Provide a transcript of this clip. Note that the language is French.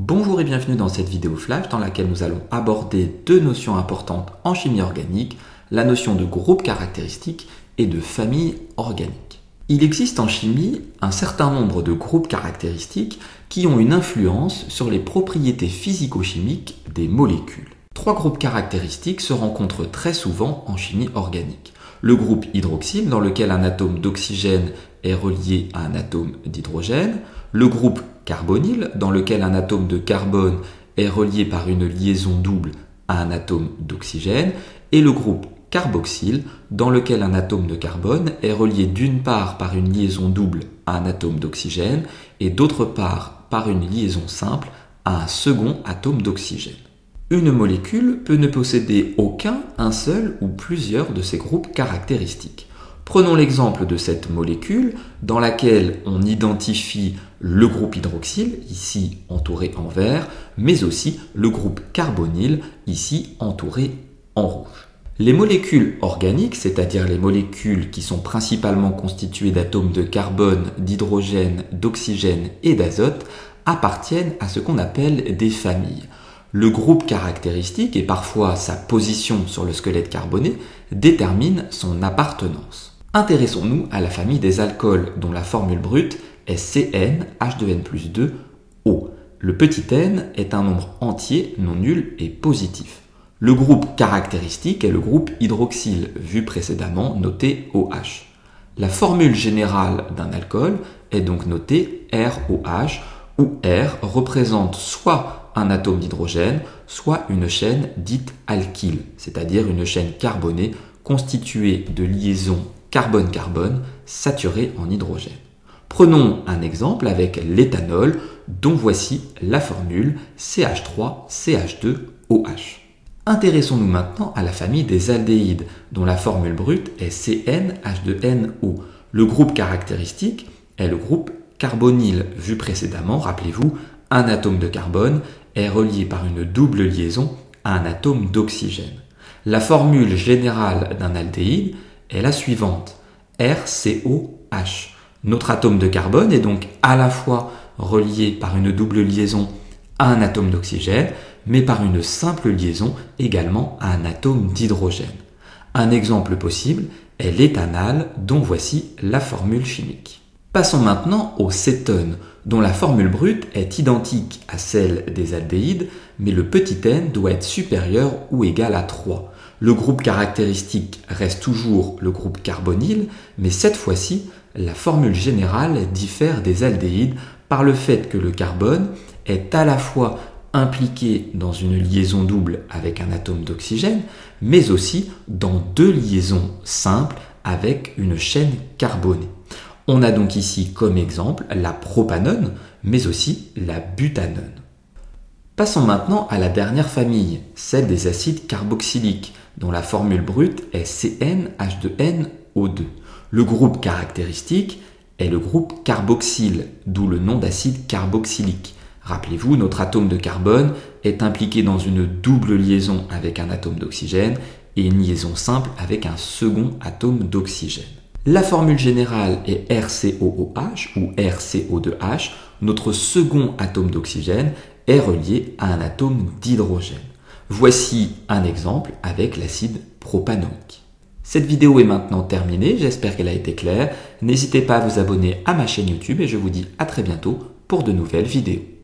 Bonjour et bienvenue dans cette vidéo flash dans laquelle nous allons aborder deux notions importantes en chimie organique, la notion de groupe caractéristique et de famille organique. Il existe en chimie un certain nombre de groupes caractéristiques qui ont une influence sur les propriétés physico-chimiques des molécules. Trois groupes caractéristiques se rencontrent très souvent en chimie organique. Le groupe hydroxyle dans lequel un atome d'oxygène est relié à un atome d'hydrogène, le groupe carbonyle dans lequel un atome de carbone est relié par une liaison double à un atome d'oxygène et le groupe carboxyle dans lequel un atome de carbone est relié d'une part par une liaison double à un atome d'oxygène et d'autre part par une liaison simple à un second atome d'oxygène. Une molécule peut ne posséder aucun, un seul ou plusieurs de ces groupes caractéristiques. Prenons l'exemple de cette molécule dans laquelle on identifie le groupe hydroxyle, ici entouré en vert, mais aussi le groupe carbonyle, ici entouré en rouge. Les molécules organiques, c'est-à-dire les molécules qui sont principalement constituées d'atomes de carbone, d'hydrogène, d'oxygène et d'azote, appartiennent à ce qu'on appelle des familles. Le groupe caractéristique et parfois sa position sur le squelette carboné déterminent son appartenance. Intéressons-nous à la famille des alcools dont la formule brute est CnH2n+2O. Le petit n est un nombre entier non nul et positif. Le groupe caractéristique est le groupe hydroxyle vu précédemment noté OH. La formule générale d'un alcool est donc notée ROH où R représente soit un atome d'hydrogène, soit une chaîne dite alkyle, c'est-à-dire une chaîne carbonée constituée de liaisons carbone-carbone saturées en hydrogène. Prenons un exemple avec l'éthanol dont voici la formule CH3CH2OH. Intéressons-nous maintenant à la famille des aldéhydes dont la formule brute est CnH2nO. Le groupe caractéristique est le groupe carbonyle vu précédemment, rappelez-vous, un atome de carbone est relié par une double liaison à un atome d'oxygène. La formule générale d'un aldéhyde est la suivante, RCOH. Notre atome de carbone est donc à la fois relié par une double liaison à un atome d'oxygène, mais par une simple liaison également à un atome d'hydrogène. Un exemple possible est l'éthanal dont voici la formule chimique. Passons maintenant au cétone, dont la formule brute est identique à celle des aldéhydes, mais le petit n doit être supérieur ou égal à 3. Le groupe caractéristique reste toujours le groupe carbonyle, mais cette fois-ci, la formule générale diffère des aldéhydes par le fait que le carbone est à la fois impliqué dans une liaison double avec un atome d'oxygène, mais aussi dans deux liaisons simples avec une chaîne carbonée. On a donc ici comme exemple la propanone, mais aussi la butanone. Passons maintenant à la dernière famille, celle des acides carboxyliques, dont la formule brute est CnH2nO2. Le groupe caractéristique est le groupe carboxyle, d'où le nom d'acide carboxylique. Rappelez-vous, notre atome de carbone est impliqué dans une double liaison avec un atome d'oxygène et une liaison simple avec un second atome d'oxygène. La formule générale est RCOOH ou RCO2H. Notre second atome d'oxygène est relié à un atome d'hydrogène. Voici un exemple avec l'acide propanoïque. Cette vidéo est maintenant terminée, j'espère qu'elle a été claire. N'hésitez pas à vous abonner à ma chaîne YouTube et je vous dis à très bientôt pour de nouvelles vidéos.